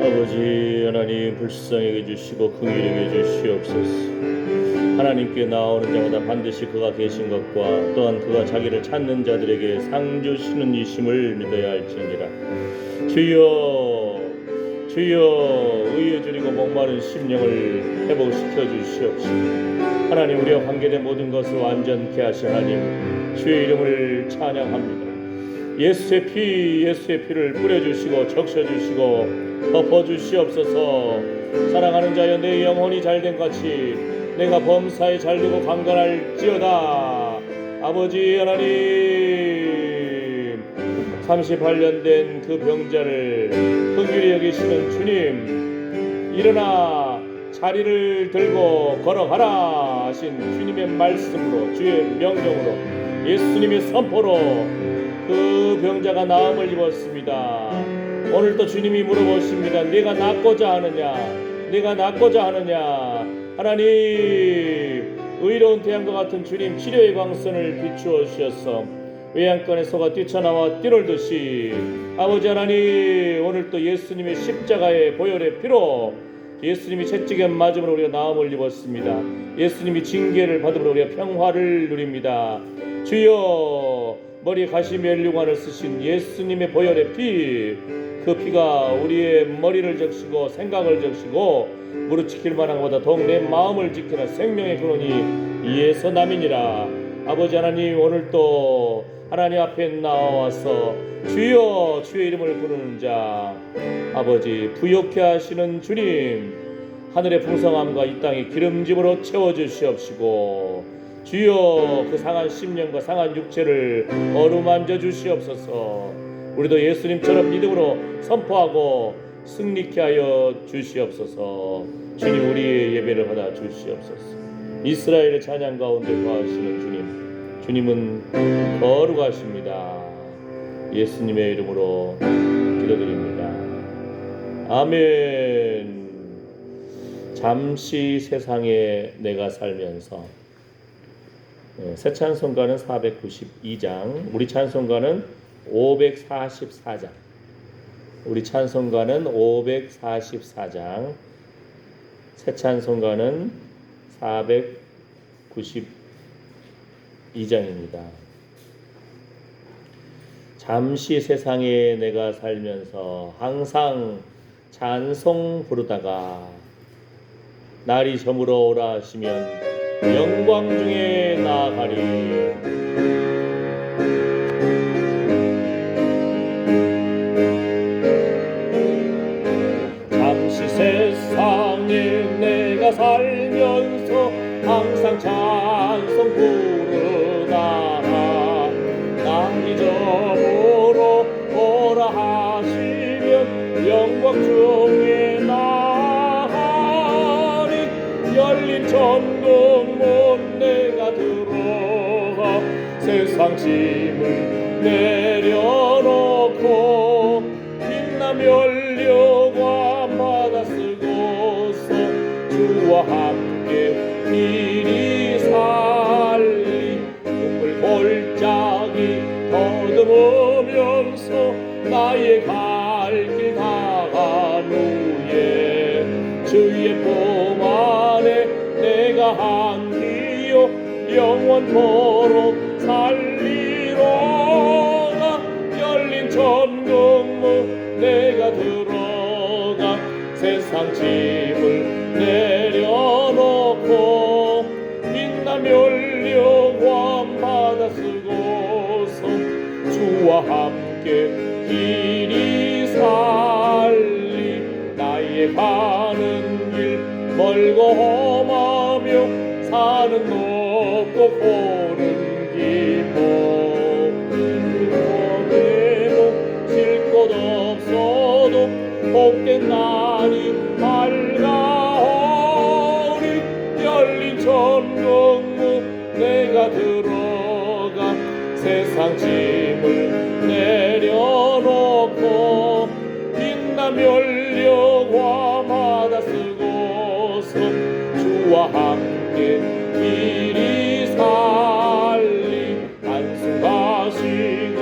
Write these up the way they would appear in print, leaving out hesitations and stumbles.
아버지 하나님, 불쌍히 여겨주시고 긍휼히 여겨주시옵소서. 하나님께 나오는 자마다 반드시 그가 계신 것과 또한 그가 자기를 찾는 자들에게 상 주시는 이심을 믿어야 할지니라. 주여, 주여, 의에 줄이고 목마른 심령을 회복시켜 주시옵시고, 하나님, 우리와 관계된 모든 것을 완전케 하신 하나님, 주의 이름을 찬양합니다. 예수의 피를 뿌려주시고 적셔주시고 덮어주시옵소서. 사랑하는 자여, 내 영혼이 잘된 같이 내가 범사에 잘되고 강건할지어다. 아버지 하나님, 38년 된 그 병자를 긍휼히 여기시는 주님, 일어나 자리를 들고 걸어가라 하신 주님의 말씀으로, 주의 명령으로, 예수님의 선포로 그 병자가 나음을 입었습니다. 오늘도 주님이 물어보십니다. 내가 낫고자 하느냐? 내가 낫고자 하느냐? 하나님, 의로운 태양과 같은 주님, 치료의 광선을 비추어 주셔서 외양간에 소가 뛰쳐나와 뛰놀듯이, 아버지 하나님, 오늘도 예수님의 십자가의 보혈의 피로, 예수님이 채찍에 맞음으로 우리가 나음을 입었습니다. 예수님이 징계를 받음으로 우리가 평화를 누립니다. 주여, 머리에 가시 면류관을 쓰신 예수님의 보혈의 피, 그 피가 우리의 머리를 적시고 생각을 적시고 무릎 지킬 만한 것보다 더욱 내 마음을 지키는 생명의 근원이 예수 남이니라. 아버지 하나님, 오늘도 하나님 앞에 나와서 주여, 주의 이름을 부르는 자, 아버지, 부욕케 하시는 주님, 하늘의 풍성함과 이 땅의 기름짐으로 채워주시옵시고, 주여, 그 상한 심령과 상한 육체를 어루만져 주시옵소서. 우리도 예수님처럼 믿음으로 선포하고 승리케 하여 주시옵소서. 주님, 우리의 예배를 받아 주시옵소서. 이스라엘의 찬양 가운데 거하시는 주님, 주님은 거룩하십니다. 예수님의 이름으로 기도드립니다. 아멘. 잠시 세상에 내가 살면서, 새 찬송가는 492장, 우리 찬송가는 544장, 우리 찬송가는 544장, 새 찬송가는 492장입니다. 잠시 세상에 내가 살면서 항상 찬송 부르다가 날이 저물어 오라 하시면 영광 중에 나아가리. 잠시 세상에 내가 살면서 항상 찬송 부르다가 날이 저물어 오라 하시면 영광 중에 나아가리. 열린 천국문 내가 들어가 세상 짐을 내려놓고 빛나며 열려와 바다 쓰고서 주와 함께 길이 살리. 눈물 골짜기 더듬으면서 나의 갈 길 다간 후에 주의 품 안에 내가 한디요 영원토록 살리로다. 열린 천국문 내가 들어가 세상 짐을 내려놓고 빛나며 열려와 바다 쓰고서 주와 함께 길이 살리. 나의 가는 길 멀고 험하며 산은 높고 고른 길목, 내목 쉴 곳 없어도 복된 날이 밝아오리. 열린 천국문 내가 들어가 세상 짐을 내려놓고 빛나며 열려와 바다 쓰고서 주와 함께 길이 살리. 안수하시고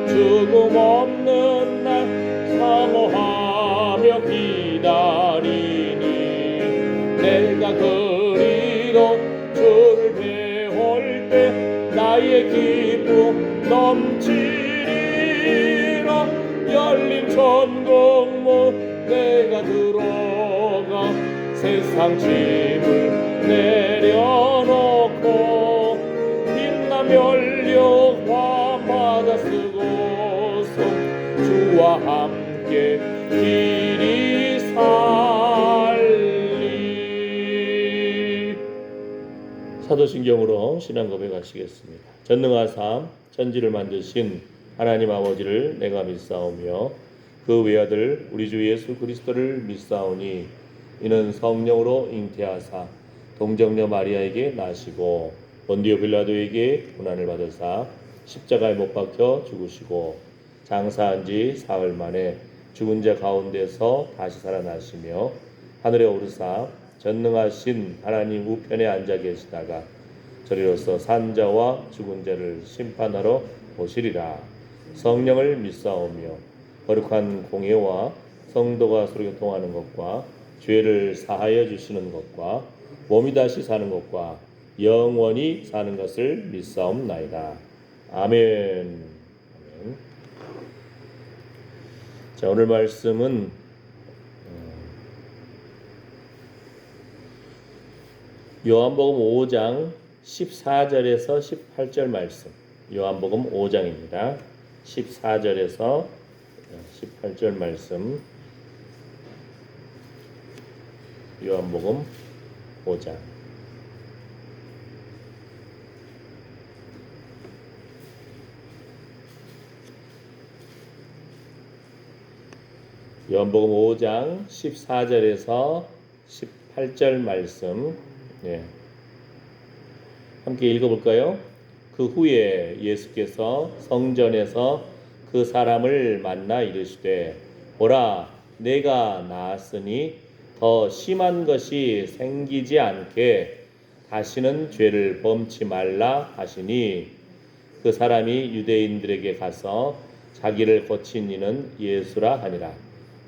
죽음 없는 날 사모하며 성공모 내가 들어가 세상 짐을 내려놓고 빛나 면류화 받아 쓰고서 주와 함께 길이 살리. 사도신경으로 신앙 고백하시겠습니다. 전능하사 천지를 만드신 하나님 아버지를 내가 믿사오며 그 외아들 우리 주 예수 그리스도를 믿사오니 이는 성령으로 잉태하사 동정녀 마리아에게 나시고 본디오 빌라도에게 고난을 받으사 십자가에 못 박혀 죽으시고 장사한 지 사흘 만에 죽은 자 가운데서 다시 살아나시며 하늘에 오르사 전능하신 하나님 우편에 앉아 계시다가 저리로서 산 자와 죽은 자를 심판하러 오시리라. 성령을 믿사오며 거룩한 공예와 성도가 서로 교통하는 것과 죄를 사하여 주시는 것과 몸이 다시 사는 것과 영원히 사는 것을 믿사옵나이다. 아멘. 아멘. 자, 오늘 말씀은 요한복음 5장 14절에서 18절 말씀. 요한복음 5장입니다. 14절에서 18절 말씀. 요한복음 5장. 요한복음 5장 14절에서 18절 말씀. 함께 읽어볼까요? 그 후에 예수께서 성전에서 그 사람을 만나 이르시되 보라 내가 나았으니 더 심한 것이 생기지 않게 다시는 죄를 범치 말라 하시니 그 사람이 유대인들에게 가서 자기를 고친 이는 예수라 하니라.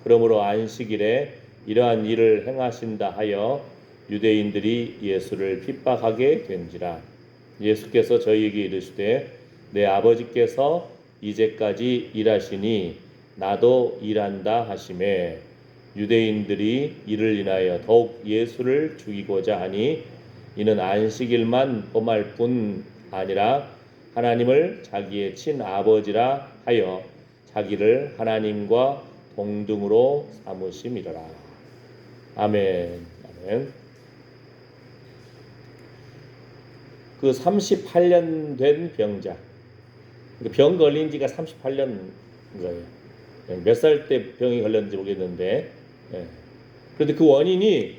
그러므로 안식일에 이러한 일을 행하신다 하여 유대인들이 예수를 핍박하게 된지라. 예수께서 저희에게 이르시되 내 아버지께서 이제까지 일하시니 나도 일한다 하시매 유대인들이 이를 인하여 더욱 예수를 죽이고자 하니 이는 안식일만 범할 뿐 아니라 하나님을 자기의 친아버지라 하여 자기를 하나님과 동등으로 삼으심이라. 아멘. 아멘. 그 38년 된 병자, 병 걸린 지가 38년 거예요. 몇 살 때 병이 걸렸는지 모르겠는데, 그런데 그 원인이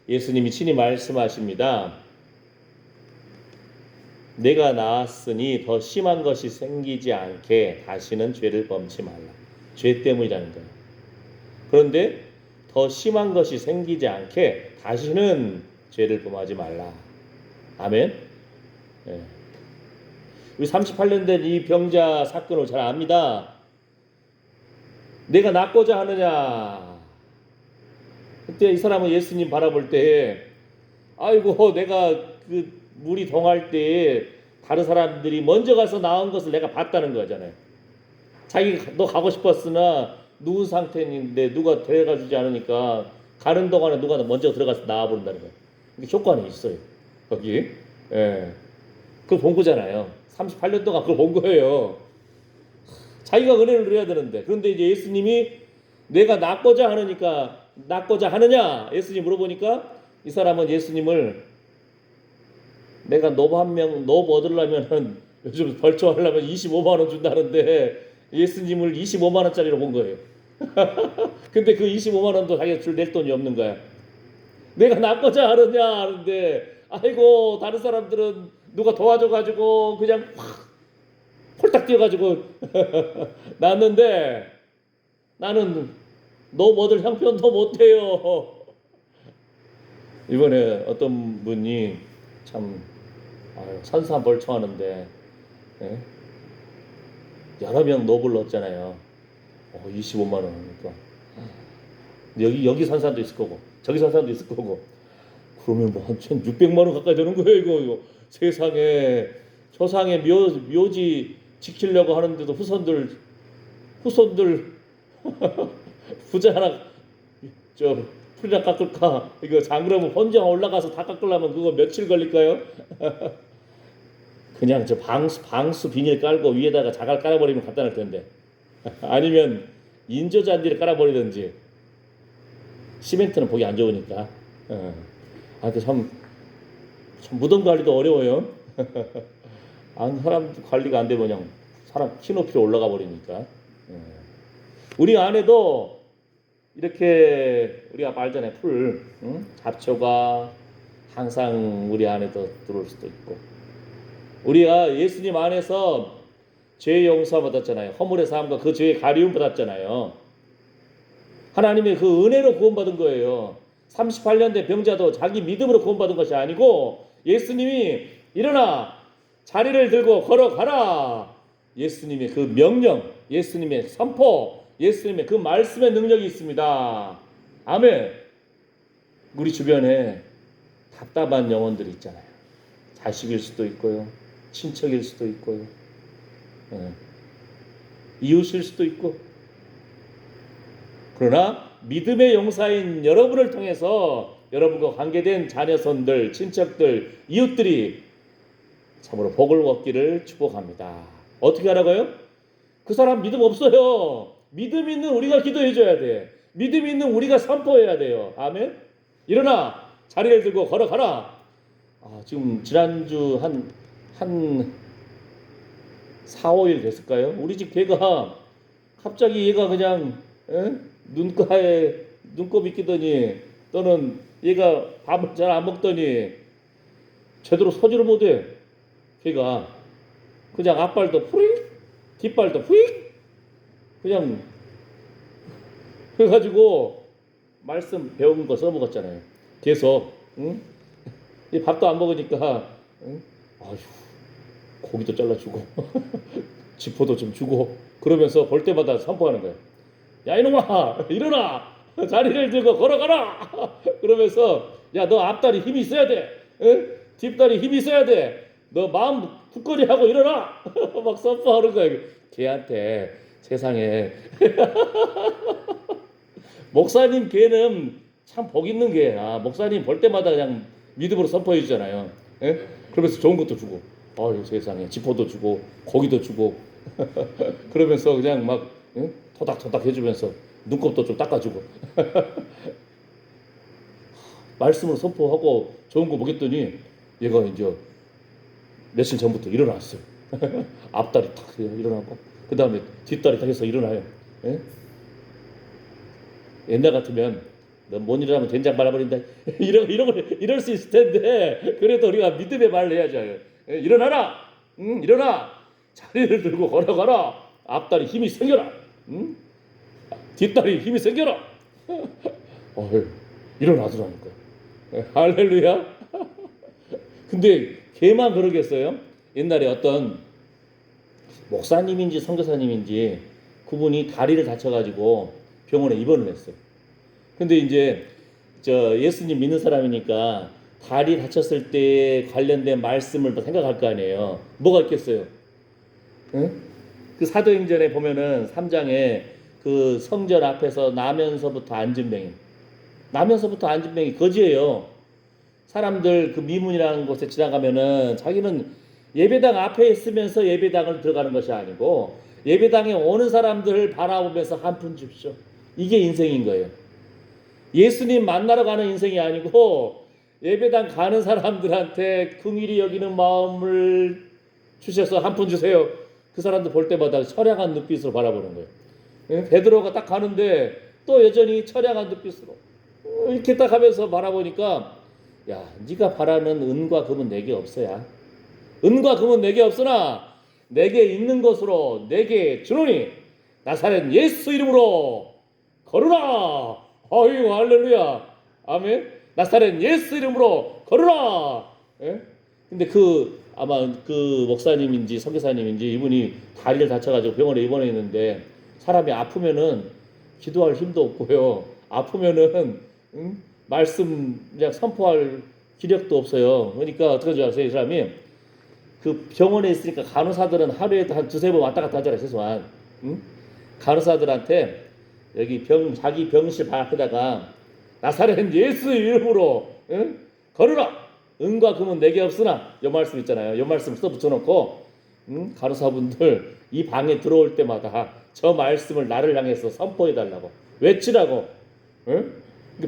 예수님이 친히 말씀하십니다. 내가 나았으니 더 심한 것이 생기지 않게 다시는 죄를 범치 말라. 죄 때문이라는 거예요. 그런데 더 심한 것이 생기지 않게 다시는 죄를 범하지 말라. 아멘. 우리 38년 된 이 병자 사건을 잘 압니다. 내가 낫고자 하느냐. 그때 이 사람은 예수님 바라볼 때 아이고 내가 그 물이 동할 때 다른 사람들이 먼저 가서 나은 것을 내가 봤다는 거잖아요. 자기가 너 가고 싶었으나 누운 상태인데 누가 데려가 주지 않으니까 가는 동안에 누가 먼저 들어가서 나와버린다는 거예요. 이게 효과는 있어요. 거기. 그걸 본 거잖아요. 38년 동안 그걸 본 거예요. 자기가 은혜를 누려야 되는데. 그런데 이제 예수님이 내가 낫고자 하느니까 낫고자 하느냐? 예수님 물어보니까 이 사람은 예수님을 내가 노브 한 명 노브 얻으려면 요즘 벌초하려면 25만 원 준다는데 예수님을 25만 원짜리로 본 거예요. 근데 그 25만 원도 자기가 낼 돈이 없는 거야. 내가 낫고자 하느냐 하는데 아이고 다른 사람들은 누가 도와줘가지고 그냥 확 폴딱 뛰어가지고 났는데 나는 노브 얻을 형편도 못해요. 이번에 어떤 분이 참 산산벌초하는데 여러 명 노블 얻잖아요. 25만 원 하니까 여기 산 사람도 있을 거고 저기 산 사람도 있을 거고 그러면 뭐 한 600만 원 가까이 되는 거예요. 이거 세상에 조상의 묘지 지키려고 하는데도 후손들 부자 하나 저 풀이나 깎을까? 이거 장그러면 혼자 올라가서 다 깎으려면 그거 며칠 걸릴까요? 그냥 저 방수 비닐 깔고 위에다가 자갈 깔아버리면 간단할 텐데. 아니면 인조 잔디를 깔아버리든지. 시멘트는 보기 안 좋으니까. 참 무덤 관리도 어려워요. 사람 관리가 안 되면 그냥 사람 키높이로 올라가 버리니까. 우리 안에도 이렇게 우리가 말잖아요. 풀, 잡초가 항상 우리 안에도 들어올 수도 있고. 우리가 예수님 안에서 죄 용서 받았잖아요. 허물의 사함과 그 죄의 가리움 받았잖아요. 하나님의 그 은혜로 구원받은 거예요. 38년 된 병자도 자기 믿음으로 구원받은 것이 아니고 예수님이 일어나 자리를 들고 걸어가라. 예수님의 그 명령, 예수님의 선포, 예수님의 그 말씀의 능력이 있습니다. 아멘. 우리 주변에 답답한 영혼들이 있잖아요. 자식일 수도 있고요. 친척일 수도 있고요. 이웃일 수도 있고. 그러나 믿음의 용사인 여러분을 통해서 여러분과 관계된 자녀손들, 친척들, 이웃들이 참으로 복을 얻기를 축복합니다. 어떻게 하라고요? 그 사람 믿음 없어요. 믿음 있는 우리가 기도해 줘야 돼. 믿음 있는 우리가 선포해야 돼요. 아멘. 일어나 자리를 들고 걸어가라. 지금 지난주 한 4, 5일 됐을까요? 우리 집 개가 갑자기 얘가 그냥 눈가에 눈곱이 끼더니 또는 얘가 밥을 잘 안 먹더니 제대로 소지를 못해. 걔가 그냥 앞발도 후익 뒷발도 후익 그냥 그래가지고 말씀 배운 거 써먹었잖아요. 계속 이 밥도 안 먹으니까 아휴 고기도 잘라주고 지포도 좀 주고 그러면서 볼 때마다 선포하는 거예요. 야 이놈아 일어나 자리를 들고 걸어가라. 그러면서 야 너 앞다리 힘이 있어야 돼. 뒷다리 힘이 있어야 돼. 너 마음 굳건히 하고 일어나. 막 선포하는 거야. 걔한테 세상에 목사님 걔는 참 복 있는 개야. 목사님 볼 때마다 그냥 믿음으로 선포해 주잖아요. 그러면서 좋은 것도 주고 아유 세상에 지포도 주고 고기도 주고 그러면서 그냥 막 토닥토닥 해주면서 눈곱도 좀 닦아주고 말씀을 선포하고 좋은 거 먹였더니 얘가 이제 며칠 전부터 일어났어요. 앞다리 탁 일어나고 그 다음에 뒷다리 탁 해서 일어나요. 옛날 같으면 너 못 일어나면 된장 발라버린다 이럴 수 있을 텐데 그래도 우리가 믿음의 말을 해야죠. 일어나라. 일어나 자리를 들고 걸어가라. 앞다리 힘이 생겨라. 뒷다리 힘이 생겨라. 일어나더라니까. 할렐루야. 근데 걔만 그러겠어요? 옛날에 어떤 목사님인지 선교사님인지 그분이 다리를 다쳐가지고 병원에 입원을 했어요. 근데 이제 예수님 믿는 사람이니까 다리 다쳤을 때 관련된 말씀을 생각할 거 아니에요. 뭐가 있겠어요? 그 사도행전에 보면은 3장에 그 성전 앞에서 나면서부터 앉은 병이 거지예요. 사람들 그 미문이라는 곳에 지나가면은 자기는 예배당 앞에 있으면서 예배당을 들어가는 것이 아니고 예배당에 오는 사람들을 바라보면서 한 푼 줍쇼. 이게 인생인 거예요. 예수님 만나러 가는 인생이 아니고 예배당 가는 사람들한테 긍휼히 여기는 마음을 주셔서 한 푼 주세요. 그 사람들 볼 때마다 처량한 눈빛으로 바라보는 거예요. 베드로가 딱 가는데 또 여전히 처량한 눈빛으로 이렇게 딱 하면서 바라보니까 야 네가 바라는 은과 금은 내게 없어야. 은과 금은 내게 없으나 내게 있는 것으로 내게 주노니 나사렛 예수 이름으로 걸으라. 아이고 할렐루야. 아멘. 나사렛 예수 이름으로 걸으라. 근데 아마 그 목사님인지 선교사님인지 이분이 다리를 다쳐가지고 병원에 입원했는데 사람이 아프면은 기도할 힘도 없고요. 아프면은 말씀 그냥 선포할 기력도 없어요. 그러니까 어떻게 하지 아세요? 이 사람이 그 병원에 있으니까 간호사들은 하루에 한 두세 번 왔다 갔다 하잖아요. 최소한. 간호사들한테 여기 자기 병실 앞에다가 나사렛 예수 이름으로 걸으라. 은과 금은 내게 없으나 요 말씀 있잖아요. 요 말씀 써 붙여놓고 간호사분들 이 방에 들어올 때마다 저 말씀을 나를 향해서 선포해달라고 외치라고.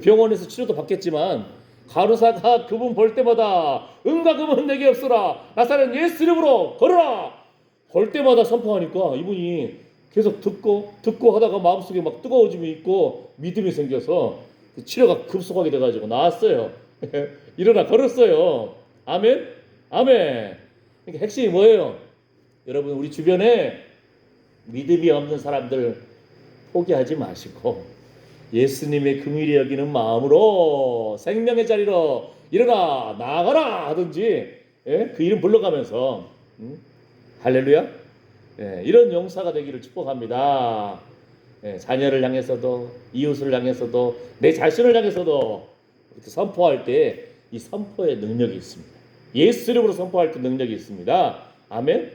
병원에서 치료도 받겠지만 간호사가 그분 볼 때마다 은과 금은 내게 없으라 나사렛 예수 이름으로 걸으라 볼 때마다 선포하니까 이분이 계속 듣고 하다가 마음속에 막 뜨거워짐이 있고 믿음이 생겨서 치료가 급속하게 돼가지고 나왔어요. 일어나 걸었어요. 아멘. 아멘. 그러니까 핵심이 뭐예요? 여러분, 우리 주변에 믿음이 없는 사람들 포기하지 마시고 예수님의 긍휼히 여기는 마음으로 생명의 자리로 일어나 나아가라 하든지 그 이름 불러가면서 할렐루야. 이런 용사가 되기를 축복합니다. 자녀를 향해서도 이웃을 향해서도 내 자신을 향해서도 이렇게 선포할 때 이 선포의 능력이 있습니다. 예수 이름으로 선포할 때 능력이 있습니다. 아멘.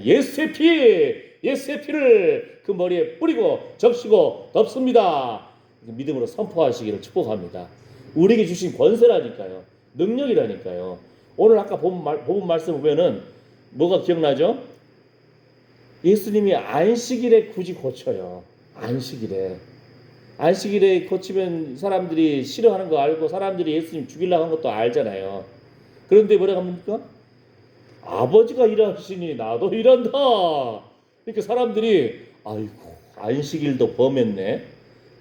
예수의 피를 그 머리에 뿌리고 접시고 덮습니다. 믿음으로 선포하시기를 축복합니다. 우리에게 주신 권세라니까요. 능력이라니까요. 오늘 아까 본 말씀 보면은 뭐가 기억나죠? 예수님이 안식일에 굳이 고쳐요. 안식일에 고치면 사람들이 싫어하는 거 알고 사람들이 예수님 죽이려고 한 것도 알잖아요. 그런데 뭐라고 합니까? 아버지가 일하시니 나도 일한다. 그러니까 사람들이 아이고 안식일도 범했네.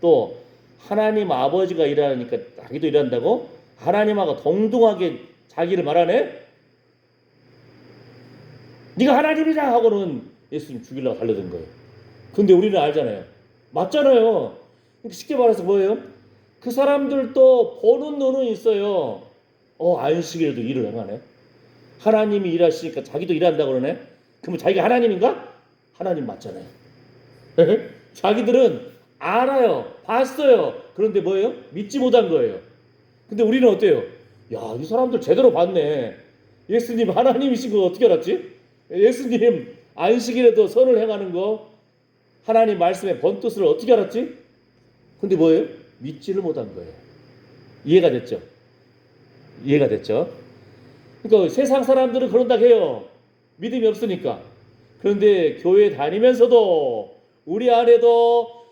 또 하나님 아버지가 일하니까 자기도 일한다고? 하나님하고 동등하게 자기를 말하네? 네가 하나님이다 하고는 예수님 죽이려고 달려든 거예요. 근데 우리는 알잖아요. 맞잖아요. 쉽게 말해서 뭐예요? 그 사람들도 보는 눈은 있어요. 안식일에도 일을 행하네. 하나님이 일하시니까 자기도 일한다고 그러네. 그러면 자기가 하나님인가? 하나님 맞잖아요. 자기들은 알아요. 봤어요. 그런데 뭐예요? 믿지 못한 거예요. 근데 우리는 어때요? 야, 이 사람들 제대로 봤네. 예수님 하나님이신 거 어떻게 알았지? 예수님 안식일에도 선을 행하는 거 하나님 말씀의 본뜻을 어떻게 알았지? 근데 뭐예요? 믿지를 못한 거예요. 이해가 됐죠? 그러니까 세상 사람들은 그런다 해요. 믿음이 없으니까. 그런데 교회 다니면서도 우리 안에도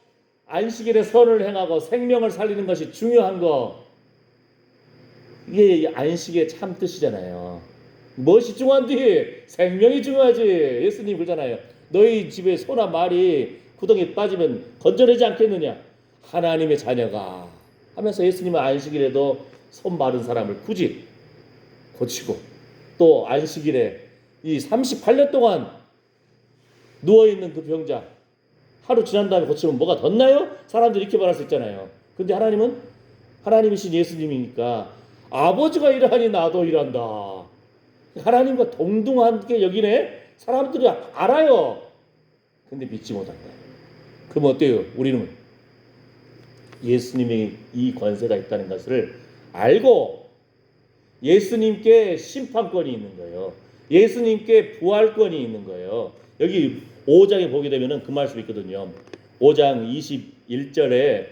안식일에 선을 행하고 생명을 살리는 것이 중요한 거. 이게 안식의 참 뜻이잖아요. 무엇이 중요한디? 생명이 중요하지. 예수님 그러잖아요. 너희 집에 소나 말이 구덩이에 빠지면 건져내지 않겠느냐? 하나님의 자녀가 하면서 예수님은 안식일에도 손 마른 사람을 굳이 고치고 또 안식일에 이 38년 동안 누워있는 그 병자 하루 지난 다음에 고치면 뭐가 덧나요? 사람들이 이렇게 말할 수 있잖아요. 근데 하나님은 하나님이신 예수님이니까 아버지가 일하니 나도 일한다. 하나님과 동등하게 여기네. 사람들이 알아요. 근데 믿지 못한다. 그럼 어때요? 우리는 예수님이 이 권세가 있다는 것을 알고 예수님께 심판권이 있는 거예요. 예수님께 부활권이 있는 거예요. 여기 5장에 보게 되면 그 말씀이 있거든요. 5장 21절에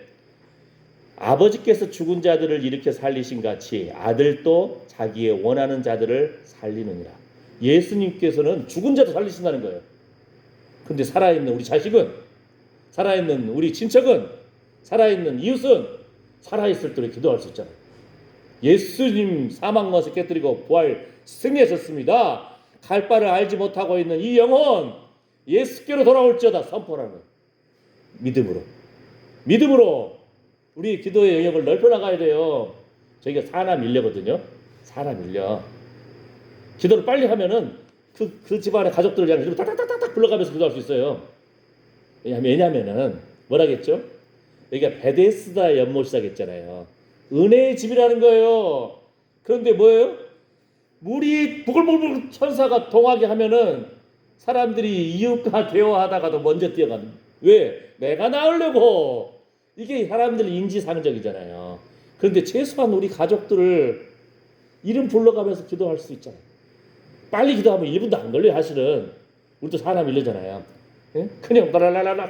아버지께서 죽은 자들을 일으켜 살리신 같이 아들도 자기의 원하는 자들을 살리느니라. 예수님께서는 죽은 자도 살리신다는 거예요. 근데 살아있는 우리 자식은, 살아있는 우리 친척은, 살아있는 이웃은 살아있을 때 기도할 수 있잖아요. 예수님 사망못을 깨뜨리고 부활 승리하셨습니다. 갈 바를 알지 못하고 있는 이 영혼 예수께로 돌아올지어다 선포하는 거예요. 믿음으로 우리 기도의 영역을 넓혀 나가야 돼요. 저희가 사람 일려거든요. 사람 일려. 기도를 빨리 하면은 그 집안의 가족들을 향해서 따닥따닥 불러가면서 기도할 수 있어요. 왜냐하면은 뭐라겠죠? 여기가 베데스다 연못이라겠잖아요. 은혜의 집이라는 거예요. 그런데 뭐예요? 물이 부글부글 천사가 동하게 하면은 사람들이 이웃과 대화하다가도 먼저 뛰어가는. 왜? 내가 나으려고. 이게 사람들 인지상정이잖아요. 그런데 최소한 우리 가족들을 이름 불러가면서 기도할 수 있잖아요. 빨리 기도하면 1분도 안 걸려요. 사실은 우리도 사람 일르잖아요. 그냥 라라라라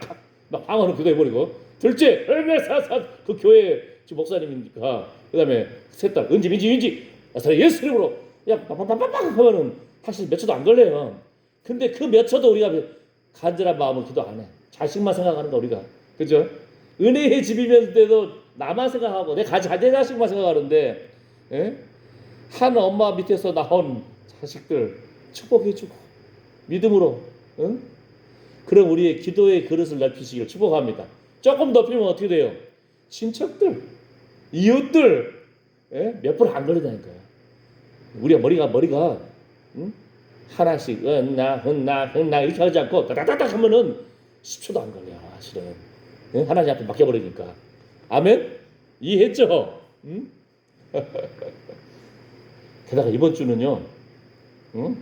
막 방언을 기도해버리고 둘째 헬메사사 그 교회 지금 목사님이니까 그다음에 셋딸 은지 나사렛 예수 이름으로 그냥 빡빡빡빡 하면은 사실 몇 초도 안 걸려요. 근데 그 몇 초도 우리가 간절한 마음으로 기도 안 해. 자식만 생각하는 거 우리가. 그죠? 은혜의 집이면서도 나만 생각하고 내 자식만 생각하는데 예? 한 엄마 밑에서 나온 자식들 축복해주고 믿음으로 응? 그럼 우리의 기도의 그릇을 넓히시길 축복합니다. 조금 높이면 어떻게 돼요? 친척들, 이웃들 예? 몇 분 안 걸린다니까요. 우리가 머리가 응? 하나씩 흔나 이렇게 하지 않고 따다다닥 하면은 10초도 안 걸려 사실은. 응? 하나님 앞에 맡겨버리니까. 아멘? 이해했죠? 응? 게다가 이번 주는요. 응?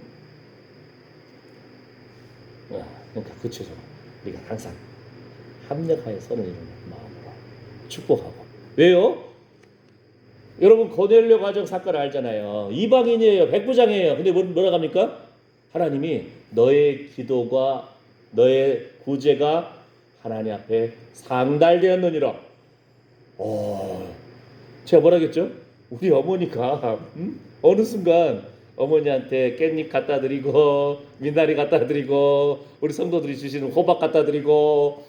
그러니까 그쵸. 우리가 항상 합력하여 서는 이런 마음으로 축복하고. 왜요? 여러분 고넬료 가정 사건을 알잖아요. 이방인이에요. 백부장이에요. 근데 뭐라고 합니까? 하나님이 너의 기도가 너의 구제가 하나님 앞에 상달되었느니라. 제가 뭐라겠죠? 우리 어머니가 어느 순간 어머니한테 깻잎 갖다 드리고 미나리 갖다 드리고 우리 성도들이 주시는 호박 갖다 드리고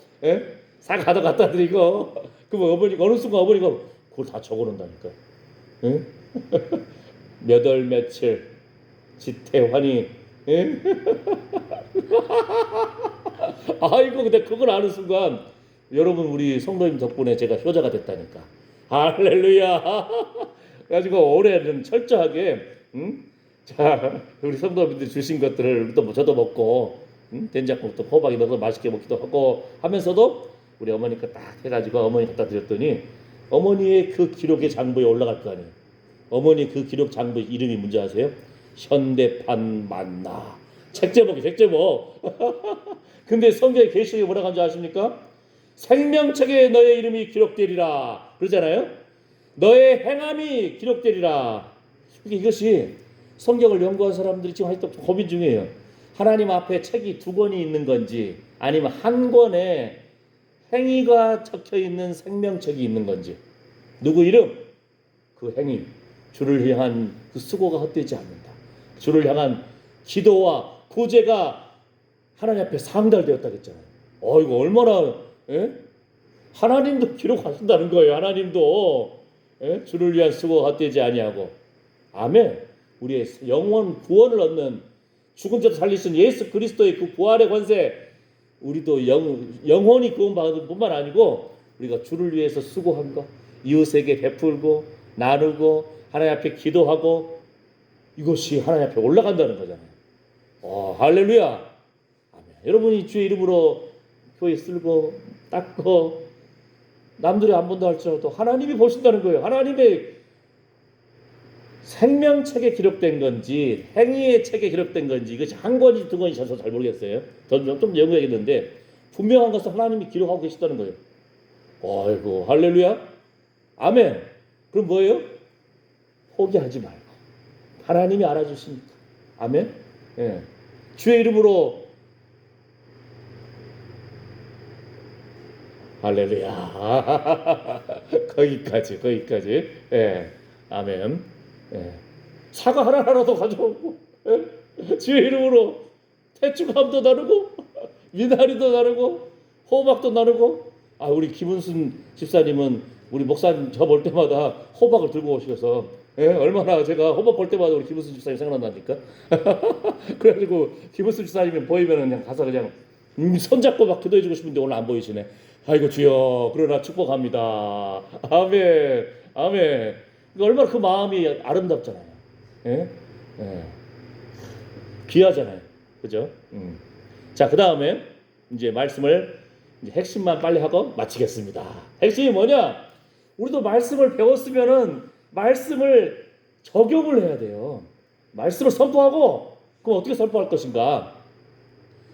사과도 갖다 드리고 그럼 어머니가 어느 순간 어머니가 그걸 다 적어놓는다니까. 응? 몇 월 며칠 지태환이 아이고 근데 그걸 아는 순간 여러분 우리 성도님 덕분에 제가 효자가 됐다니까. 할렐루야. 그래가지고 올해는 철저하게 자 우리 성도님들 주신 것들을 또 저도 먹고 된장국도 호박이 넣어서 맛있게 먹기도 하고 하면서도 우리 어머니가 딱 해가지고 어머니 갖다 드렸더니 어머니의 그 기록의 장부에 올라갈 거 아니에요. 어머니 그 기록 장부 이름이 뭔지 아세요? 현대판 만나. 책 제목. 근데 성경에 계시록에 뭐라고 하는지 아십니까? 생명책에 너의 이름이 기록되리라 그러잖아요. 너의 행함이 기록되리라. 이것이 성경을 연구한 사람들이 지금 아직도 고민 중이에요. 하나님 앞에 책이 2권이 있는 건지 아니면 한 권에 행위가 적혀 있는 생명책이 있는 건지. 누구 이름? 그 행위. 주를 향한 그 수고가 헛되지 않는다. 주를 향한 기도와 구제가 하나님 앞에 상달되었다 그랬잖아요. 이거 얼마나 하나님도 기록하신다는 거예요. 하나님도 주를 위한 수고가 헛되지 아니하고. 아멘. 우리의 영원 구원을 얻는 죽은 자도 살리신 예수 그리스도의 그 부활의 권세 우리도 영원히 구원받을 뿐만 아니고 우리가 주를 위해서 수고한 거 이웃에게 베풀고 나누고 하나님 앞에 기도하고 이것이 하나님 앞에 올라간다는 거잖아요. 할렐루야. 아멘. 여러분이 주의 이름으로 교회 쓸고 닦고 남들이 안 본다 할지라도 하나님이 보신다는 거예요. 하나님의 생명책에 기록된 건지 행위의 책에 기록된 건지 이것이 한 권이 2권이 저서 잘 모르겠어요. 좀 연구해야겠는데 분명한 것은 하나님이 기록하고 계시다는 거예요. 아이고 할렐루야. 아멘. 그럼 뭐예요? 포기하지 말고 하나님이 알아주시니까. 아멘. 주의 이름으로 할렐루야. 거기까지. 아멘. 사과 하나라도 가져오고 주의 이름으로 태추감도 나누고 미나리도 나누고 호박도 나누고. 우리 김은순 집사님은 우리 목사님 저 볼 때마다 호박을 들고 오셔서 얼마나 제가 호박 볼 때마다 우리 김은순 집사님 생각난다니까. 그래가지고 김은순 집사님이 보이면은 그냥 가서 그냥 손잡고 막 기도해주고 싶은데 오늘 안 보이시네. 아이고 주여 그러나 축복합니다. 아멘. 얼마나 그 마음이 아름답잖아요. 귀하잖아요. 그죠? 자, 그 다음에 이제 말씀을 이제 핵심만 빨리 하고 마치겠습니다. 핵심이 뭐냐? 우리도 말씀을 배웠으면은 말씀을 적용을 해야 돼요. 말씀을 선포하고 그럼 어떻게 선포할 것인가?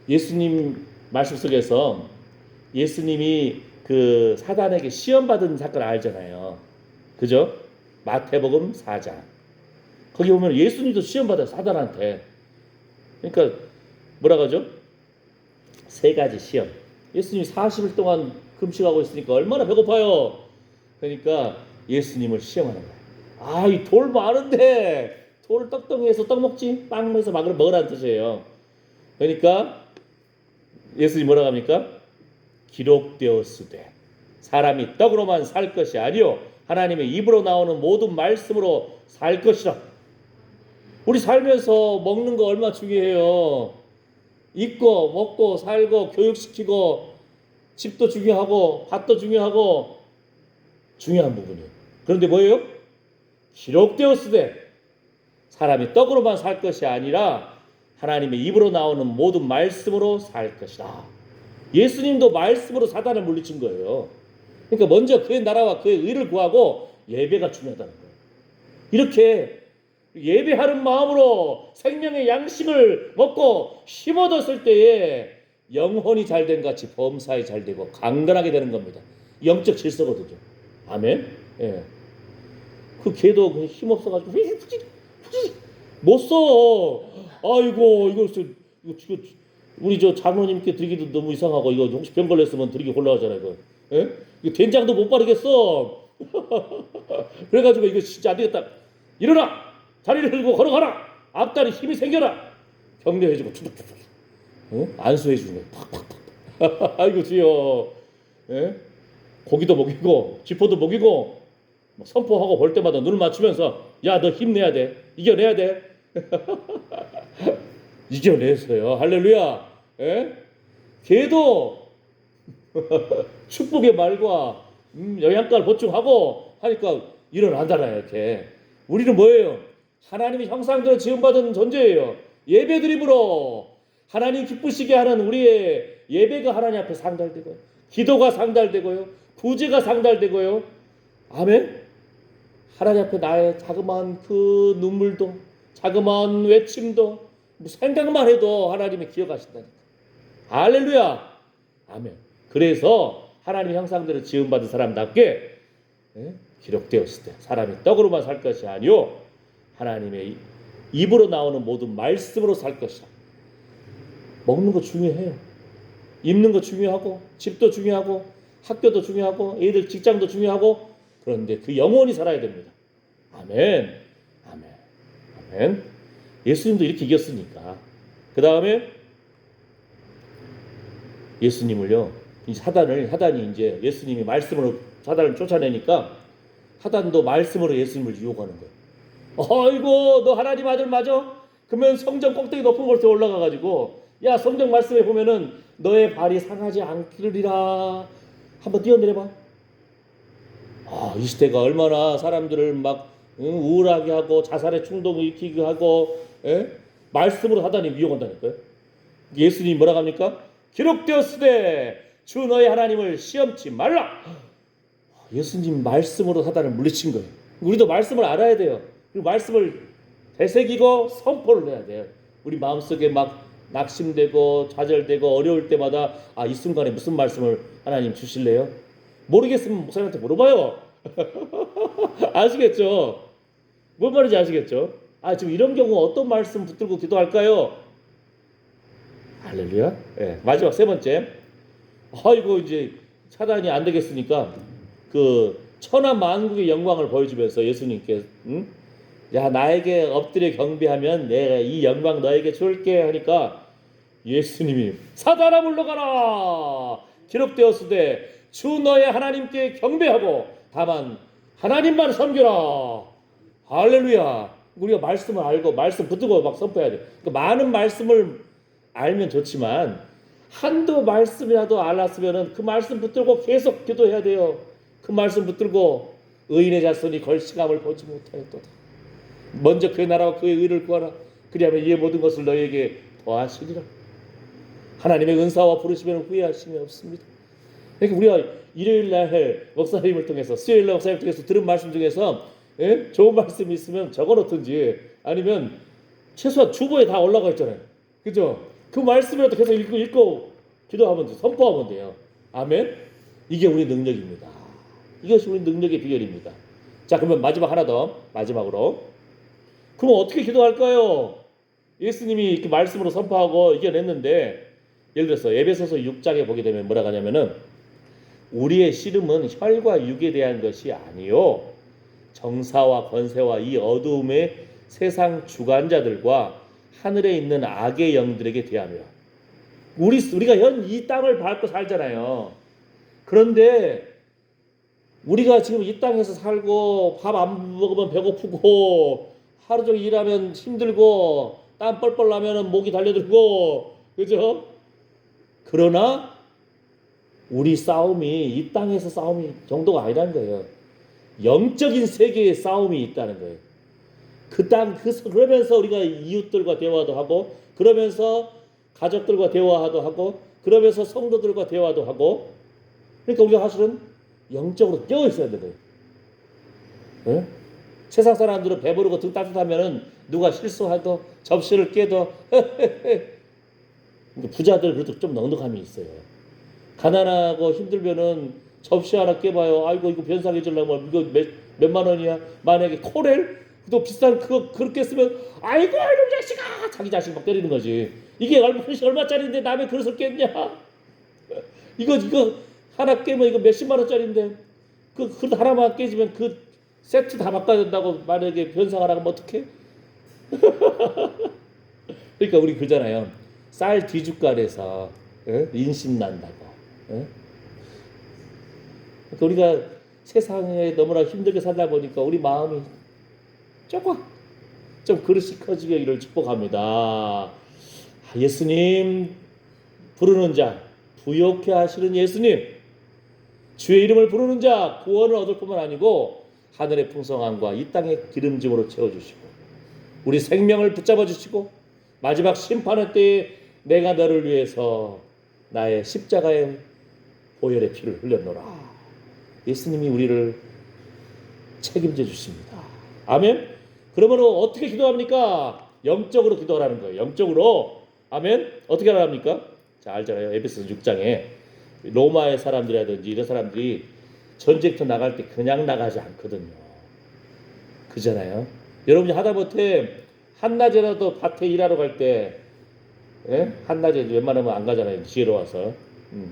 예수님 말씀 속에서 예수님이 그 사단에게 시험 받은 사건 알잖아요. 그죠? 마태복음 4장. 거기 보면 예수님도 시험 받아요. 사단한테. 그러니까 뭐라 그러죠? 3가지 시험. 예수님이 40일 동안 금식하고 있으니까 얼마나 배고파요. 그러니까 예수님을 시험하는 거예요. 아, 이 돌 많은데 돌 떡덩이에서 떡 먹지? 빵에서 막 먹으라는 뜻이에요. 그러니까 예수님 뭐라고 합니까? 기록되었으되 사람이 떡으로만 살 것이 아니요 하나님의 입으로 나오는 모든 말씀으로 살 것이라. 우리 살면서 먹는 거 얼마나 중요해요. 입고 먹고 살고 교육시키고 집도 중요하고 밭도 중요하고 중요한 부분이에요. 그런데 뭐예요? 기록되었으되 사람이 떡으로만 살 것이 아니라 하나님의 입으로 나오는 모든 말씀으로 살 것이다. 예수님도 말씀으로 사단을 물리친 거예요. 그러니까 먼저 그의 나라와 그의 의를 구하고 예배가 중요하다는 거예요. 이렇게 예배하는 마음으로 생명의 양식을 먹고 힘 얻었을 때에 영혼이 잘된 같이 범사에 잘 되고 강건하게 되는 겁니다. 영적 질서거든요. 아멘. 예. 그 개도 힘 없어가지고 못 써. 아이고 이거 우리 저 장로님께 드리기도 너무 이상하고 이거 혹시 병 걸렸으면 드리기 곤란하잖아요. 이거. 예? 이거 된장도 못 바르겠어. 그래가지고 이거 진짜 안 되겠다. 일어나. 자리를 들고 걸어가라. 앞다리 힘이 생겨라. 격려해주고 투둑투둑. 안수해주는 거예요. 팍팍팍. 아이고 주여. 예? 고기도 먹이고 쥐포도 먹이고 선포하고 볼 때마다 눈을 맞추면서 야 너 힘내야 돼. 이겨내야 돼. 이겨내서요. 할렐루야. 예? 걔도 축복의 말과 영양가를 보충하고 하니까 일어나잖아요. 이렇게. 우리는 뭐예요? 하나님의 형상대로 지음받은 존재예요. 예배드림으로 하나님 기쁘시게 하는 우리의 예배가 하나님 앞에 상달되고요. 기도가 상달되고요. 구제가 상달되고요. 아멘. 하나님 앞에 나의 자그마한 그 눈물도 자그마한 외침도 생각만 해도 하나님이 기억하신다니까. 할렐루야. 아멘. 그래서 하나님의 형상대로 지음받은 사람답게 기록되었을 때 사람이 떡으로만 살 것이 아니요 하나님의 입으로 나오는 모든 말씀으로 살 것이다. 먹는 거 중요해요. 입는 거 중요하고 집도 중요하고 학교도 중요하고 애들 직장도 중요하고 그런데 그 영혼이 살아야 됩니다. 아멘. 아멘. 아멘. 예수님도 이렇게 이겼으니까. 그 다음에 예수님을요. 이 사단이 이제 예수님이 말씀으로 사단을 쫓아내니까 사단도 말씀으로 예수님을 유혹하는 거예요. 아이고 너 하나님 아들 맞아? 그러면 성전 꼭대기 높은 곳에 올라가가지고 야 성경 말씀에 보면은 너의 발이 상하지 않기르리라. 한번 뛰어내려봐. 이 시대가 얼마나 사람들을 막 우울하게 하고 자살의 충동을 일으키게 하고 말씀으로 사단이 유혹한다니까요. 예수님이 뭐라고 합니까? 기록되었으되 주 너의 하나님을 시험치 말라. 예수님 말씀으로 사단을 물리친 거예요. 우리도 말씀을 알아야 돼요. 그리고 말씀을 되새기고 선포를 해야 돼요. 우리 마음속에 막 낙심되고 좌절되고 어려울 때마다 이 순간에 무슨 말씀을 하나님 주실래요? 모르겠으면 목사님한테 물어봐요. 아시겠죠? 뭔 말인지 아시겠죠? 지금 이런 경우 어떤 말씀 붙들고 기도할까요? 할렐루야. 마지막 세 번째. 이거 이제 사단이 안 되겠으니까 그 천하 만국의 영광을 보여주면서 예수님께 야 나에게 엎드려 경배하면 내가 이 영광 너에게 줄게 하니까 예수님이 사단아 물러가라. 기록되었으되 주 너의 하나님께 경배하고 다만 하나님만 섬겨라. 할렐루야. 우리가 말씀을 알고 말씀 붙들고 막 선포해야 돼. 그러니까 많은 말씀을 알면 좋지만 한두 말씀이라도 알았으면은 그 말씀 붙들고 계속 기도해야 돼요. 그 말씀 붙들고 의인의 자손이 걸시감을 보지 못하였도다. 먼저 그의 나라와 그의 의를 구하라. 그리하면 이 모든 것을 너희에게 더하시리라. 하나님의 은사와 부르시면 후회하심이 없습니다. 그러니까 우리가 일요일날 목사님을 통해서 수요일날 목사님을 통해서 들은 말씀 중에서 좋은 말씀이 있으면 적어놓든지 아니면 최소한 주보에 다 올라가 있잖아요. 그죠? 그 말씀이라도 계속 읽고 기도하면 돼요. 선포하면 돼요. 아멘. 이게 우리 능력입니다. 이것이 우리 능력의 비결입니다. 자, 그러면 마지막 하나 더. 마지막으로. 그럼 어떻게 기도할까요? 예수님이 이렇게 말씀으로 선포하고 이겨냈는데 예를 들어서 에베소서 6장에 보게 되면 뭐라고 하냐면은 우리의 씨름은 혈과 육에 대한 것이 아니요 정사와 권세와 이 어두움의 세상 주관자들과 하늘에 있는 악의 영들에게 대하며. 우리가 현 이 땅을 밟고 살잖아요. 그런데 우리가 지금 이 땅에서 살고 밥 안 먹으면 배고프고 하루 종일 일하면 힘들고 땀 뻘뻘 나면 목이 달려들고, 그죠? 그러나 우리 싸움이 이 땅에서 싸움이 정도가 아니라는 거예요. 영적인 세계의 싸움이 있다는 거예요. 그러면서 우리가 이웃들과 대화도 하고, 그러면서 가족들과 대화도 하고, 그러면서 성도들과 대화도 하고. 그러니까 우리가 사실은 영적으로 깨어 있어야 되는 거예요. 네? 세상 사람들은 배부르고 등 따뜻하면은 누가 실수하도 접시를 깨도 부자들 그래도 좀 넉넉함이 있어요. 가난하고 힘들면은 접시 하나 깨봐요. 아이고 이거 변상해 주려면 이거 몇만 원이야. 만약에 코렐 또 비싼 그거 그렇게 쓰면 아이고 이놈 자식아, 자기 자식 막 때리는 거지. 이게 얼마짜리인데 남의 그릇을 깼냐? 이거 하나 깨면 이거 몇십만 원짜리인데 그 그릇 하나만 깨지면 그 세트 다 바꿔야 된다고 만약에 변상하라고 하면 어떡해? 그러니까 우리 그러잖아요. 쌀 뒤죽갈에서 인심 난다고. 그러니까 우리가 세상에 너무나 힘들게 살다 보니까 우리 마음이 조금 좀 그릇이 커지기를 축복합니다. 예수님 부르는 자, 부욕해 하시는 예수님, 주의 이름을 부르는 자 구원을 얻을 뿐만 아니고 하늘의 풍성함과 이 땅의 기름짐으로 채워주시고 우리 생명을 붙잡아 주시고 마지막 심판의 때에 내가 너를 위해서 나의 십자가의 보혈의 피를 흘렸노라. 예수님이 우리를 책임져 주십니다. 아멘. 그러면 어떻게 기도합니까? 영적으로 기도하라는 거예요. 영적으로. 아멘. 어떻게 하랍니까? 자, 알잖아요. 에베소서 6장에 로마의 사람들이라든지 이런 사람들이 전쟁터 나갈 때 그냥 나가지 않거든요. 그잖아요. 여러분이 하다못해 한낮에라도 밭에 일하러 갈 때, 한낮에 웬만하면 안 가잖아요. 지혜로 와서.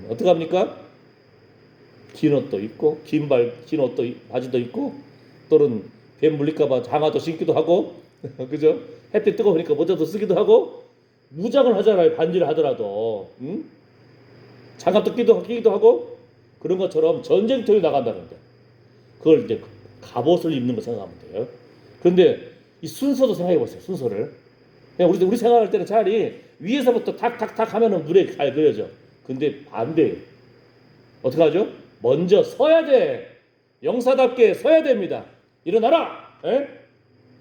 어떻게 합니까? 긴 옷도 입고, 긴 옷도 바지도 입고, 또는 뱀 물릴까봐 장화도 신기도 하고, 그죠? 햇빛 뜨거우니까 모자도 쓰기도 하고, 무장을 하잖아요. 반지를 하더라도. 장갑도 끼기도 하고, 그런 것처럼 전쟁터에 나간다는데, 그걸 이제 갑옷을 입는 거 생각하면 돼요. 그런데 이 순서도 생각해 보세요. 순서를. 그냥 우리 생각할 때는 차라리 위에서부터 탁탁탁 하면은 물에 잘 그려져. 근데 반대예요. 어떻게 하죠? 먼저 서야 돼. 영사답게 서야 됩니다. 일어나라.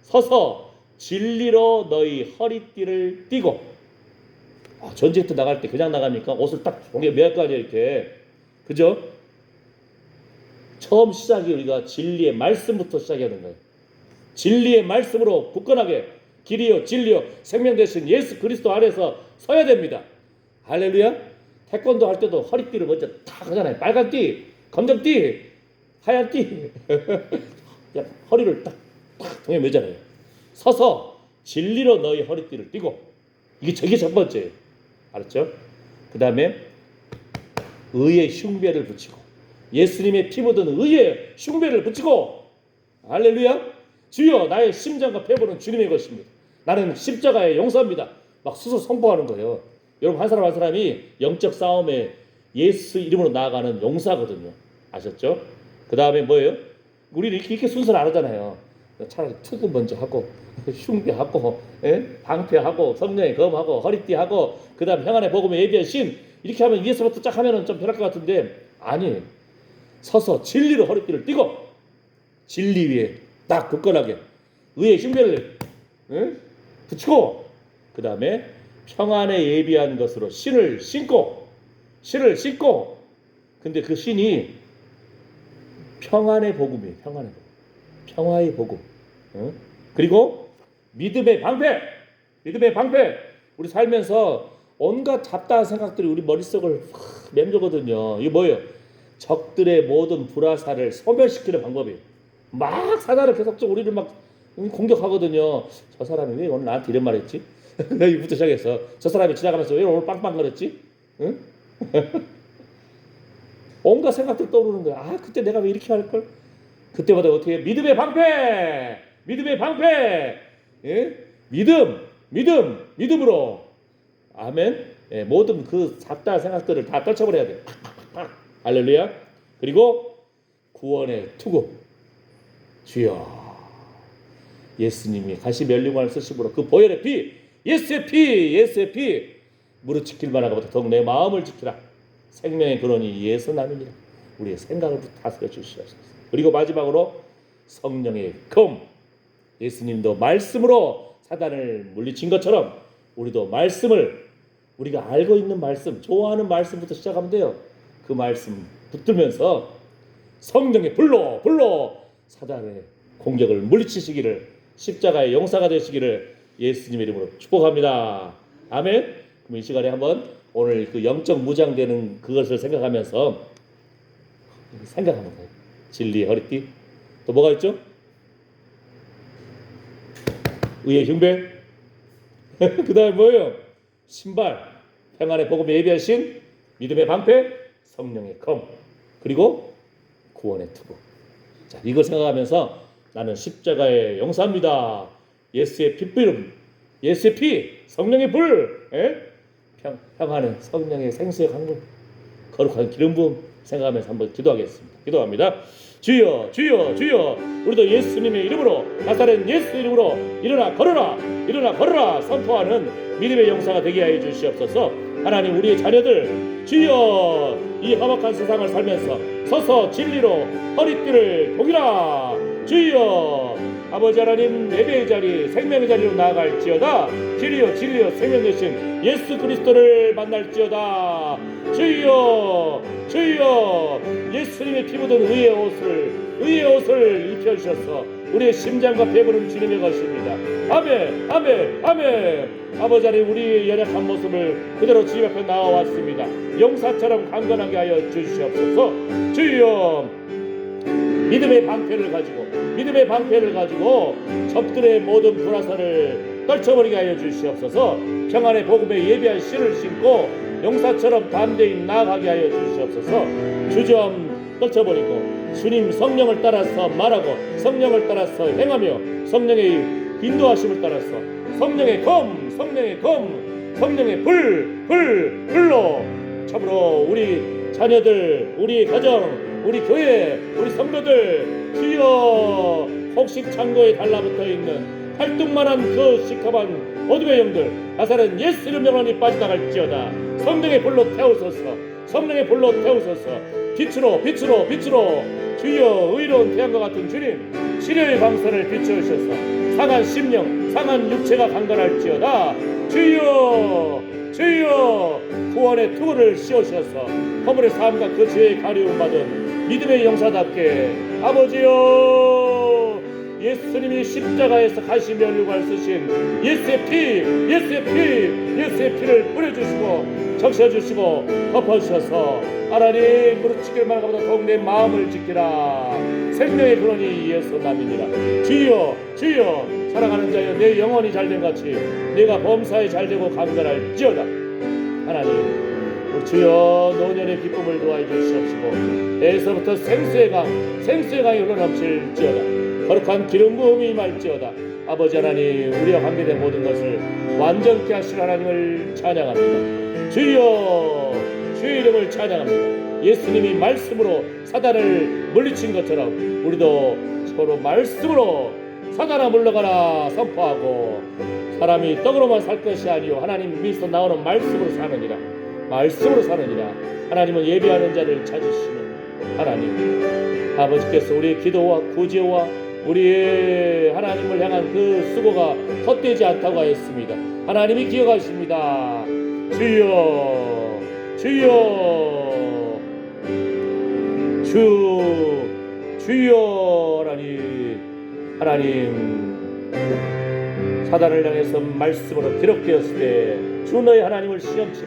서서 진리로 너희 허리띠를 띠고. 전쟁터 나갈 때 그냥 나가니까 옷을 딱 종에 매할 거 아니에요. 이렇게. 그죠? 처음 시작이 우리가 진리의 말씀부터 시작해야 되는 거예요. 진리의 말씀으로 굳건하게 길이요 진리요 생명 되신 예수 그리스도 안에서 서야 됩니다. 할렐루야. 태권도 할 때도 허리띠를 먼저 탁 하잖아요. 빨간 띠, 검정 띠, 하얀 띠. 허리를 딱 동에 매잖아요. 서서 진리로 너희 허리띠를 띠고. 저게 첫 번째예요. 알았죠? 그 다음에 의의 흉배를 붙이고, 예수님의 피 묻은 의의 흉배를 붙이고. 할렐루야. 주여 나의 심장과 폐부는 주님의 것입니다. 나는 십자가의 용사입니다. 막 스스로 선포하는 거예요. 여러분 한 사람 한 사람이 영적 싸움에 예수 이름으로 나아가는 용사거든요. 아셨죠? 그 다음에 뭐예요? 우리는 이렇게 순서를 안 하잖아요. 차라리 투구 먼저 하고 흉배하고 방패하고 성령의 검하고 허리띠하고 그 다음 평안의 복음의 예비한 신 이렇게 하면 위에서부터 쫙 하면 좀 편할 것 같은데 아니에요. 서서 진리로 허리띠를 띠고 진리 위에 딱 굳건하게 의의 흉배를 붙이고 그 다음에 평안에 예비한 것으로 신을 신고 근데 그 신이 평안의 복음이에요. 평화의 복음. 그리고 믿음의 방패. 우리 살면서 온갖 잡다한 생각들이 우리 머릿속을 맴돌거든요. 이게 뭐예요? 적들의 모든 불화살을 소멸시키는 방법이에요. 막 사단을 계속적으로 우리를 막 공격하거든요. 저 사람이 왜 오늘 나한테 이런 말 했지? 이부터 시작해서 저 사람이 지나가면서 왜 오늘 빵빵거렸지? 응? 온갖 생각도 떠오르는 거야. 아, 그때 내가 왜 이렇게 할 걸? 그때마다 어떻게 해? 믿음의 방패, 믿음의 방패, 예? 믿음으로, 아멘. 예, 모든 그 작다 생각들을 다 떨쳐버려야 돼. 할렐루야. 그리고 구원의 투구. 주여, 예수님이 가시 면류관을 쓰심으로 그 보혈의 피, 예수의 피 무릇 지킬 만하고보다 더욱 내 마음을 지키라. 생명의 근원이 예수남이니라. 우리의 생각을 다스려 주시옵소서. 그리고 마지막으로 성령의 검. 예수님도 말씀으로 사단을 물리친 것처럼 우리도 말씀을, 우리가 알고 있는 말씀, 좋아하는 말씀부터 시작하면 돼요. 그 말씀 붙들면서 성령의 불로 사단의 공격을 물리치시기를, 십자가의 용사가 되시기를 예수님의 이름으로 축복합니다. 아멘. 그럼 이 시간에 한번 오늘 그 영적 무장되는 그것을 생각하면서 생각하면 돼요. 진리의 허리띠. 또 뭐가 있죠? 의의 흉배. 그 다음에 뭐예요? 신발. 평안의 복음에 예비하신 믿음의 방패, 성령의 검, 그리고 구원의 투구. 자, 이걸 생각하면서 나는 십자가의 용사입니다. 예수의 핏부름, 예수의 피, 성령의 불, 평안의 성령의 생수의 강물, 거룩한 기름 부음 생각하면서 한번 기도하겠습니다. 기도합니다. 주여, 주여, 주여, 우리도 예수님의 이름으로, 나사렛 예수 이름으로 일어나 걸어라 선포하는 믿음의 용사가 되게 하여 주시옵소서. 하나님, 우리의 자녀들, 주여, 이 험악한 세상을 살면서 서서 진리로 허리띠를 독이라. 주여, 아버지 하나님, 예배의 자리, 생명의 자리로 나아갈지어다. 진리요 생명 되신 예수 그리스도를 만날지어다. 주여, 예수님의 피 묻은 의의 옷을 입혀주셔서 우리의 심장과 배부른 주님의 것입니다. 아멘. 아버지 하나님, 우리의 연약한 모습을 그대로 주님 앞에 나와왔습니다. 용사처럼 강건하게 하여 주시옵소서. 주여, 믿음의 방패를 가지고 적들의 모든 불화살을 떨쳐버리게 하여 주시옵소서. 평안의 복음에 예비한 씨를 신고 용사처럼 담대히 나아가게 하여 주시옵소서. 주저함 떨쳐버리고 주님 성령을 따라서 말하고 성령을 따라서 행하며 성령의 인도하심을 따라서 성령의 불로 참으로 우리 자녀들, 우리 가정, 우리 교회, 우리 성도들, 주여, 혹식 창고에 달라붙어 있는 활동만한 그 시커먼 어둠의 영들, 나사렛 예수 이름 영원히 빠져나갈지어다. 성령의 불로 태우소서. 빛으로 주여, 의로운 태양과 같은 주님, 치료의 방선을 비추셔서 상한 심령, 상한 육체가 강건할지어다. 주여, 구원의 투구를 씌우셔서 허물의 삶과 그 죄의 가리움 받은 믿음의 용사답게, 아버지여, 예수님이 십자가에서 가시 면류관을 쓰신 예수의 피를 뿌려주시고 적셔주시고 덮어주셔서 하나님, 무릇 지킬 만한 것보다 더욱 내 마음을 지키라. 생명의 근원이 예수 남이니라. 주여, 사랑하는 자여, 내 영혼이 잘된 같이 내가 범사에 잘되고 강건할지어다. 하나님, 주여, 노년의 기쁨을 도와해 주시옵시고 배에서부터 생수의 강이 흘러넘칠지어다. 거룩한 기름 부음이 임할지어다. 아버지 하나님, 우리와 관계된 모든 것을 완전케 하실 하나님을 찬양합니다. 주여, 주의 이름을 찬양합니다. 예수님이 말씀으로 사단을 물리친 것처럼 우리도 서로 말씀으로 사단아 물러가라 선포하고, 사람이 떡으로만 살 것이 아니요 하나님 미서 나오는 말씀으로 사느니라. 하나님은 예배하는 자를 찾으시는 하나님. 아버지께서 우리의 기도와 구제와 우리의 하나님을 향한 그 수고가 헛되지 않다고 하였습니다. 하나님이 기억하십니다. 주여, 하나님, 사단을 향해서 말씀으로 기록되었을 때 주 너의 하나님을 시험치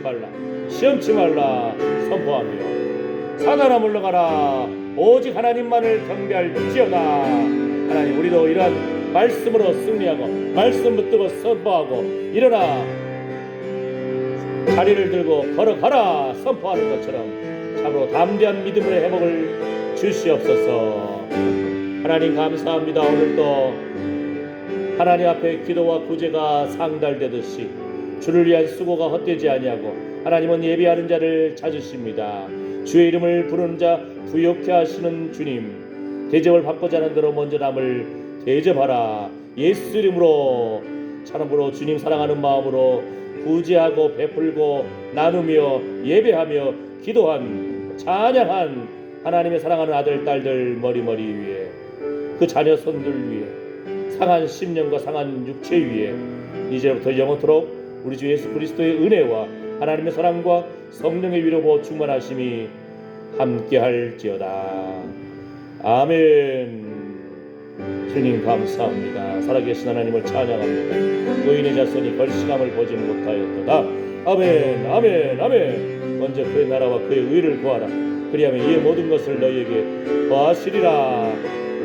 말라 선포하며, 사단아 물러가라, 오직 하나님만을 경배할지어다. 하나님, 우리도 이러한 말씀으로 승리하고 말씀 붙들고 선포하고 일어나 자리를 들고 걸어가라 선포하는 것처럼 참으로 담대한 믿음의 회복을 주시옵소서. 하나님 감사합니다. 오늘도 하나님 앞에 기도와 구제가 상달되듯이 주를 위한 수고가 헛되지 아니하고 하나님은 예배하는 자를 찾으십니다. 주의 이름을 부르는 자 부욕케 하시는 주님, 대접을 받고자 하는 대로 먼저 남을 대접하라. 예수 이름으로 참으로 주님 사랑하는 마음으로 구제하고 베풀고 나누며 예배하며 기도한 찬양한 하나님의 사랑하는 아들 딸들 머리머리 위에 그 자녀 손들 위에 상한 심령과 상한 육체 위에 이제부터 영원토록 우리 주 예수 그리스도의 은혜와 하나님의 사랑과 성령의 위로 충만하심이 함께할지어다. 아멘. 주님 감사합니다. 살아계신 하나님을 찬양합니다. 노인의 자손이 결식함을 보지 못하였도다. 아멘 아멘 아멘. 먼저 그의 나라와 그의 의를 구하라. 그리하면 이의 모든 것을 너희에게 더하시리라.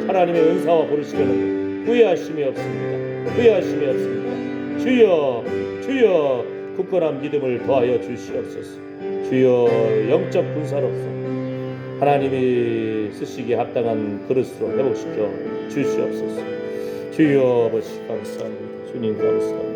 하나님의 은사와 부르시기는 후회하심이 없습니다. 후회하심이 없습니다. 주여 주여 굳건한 믿음을 더하여 주시옵소서. 주여 영적 분사로서 하나님이 쓰시기에 합당한 그릇으로 회복시켜 주시옵소서. 주여 아버지 감사합니다. 주님 감사합니다.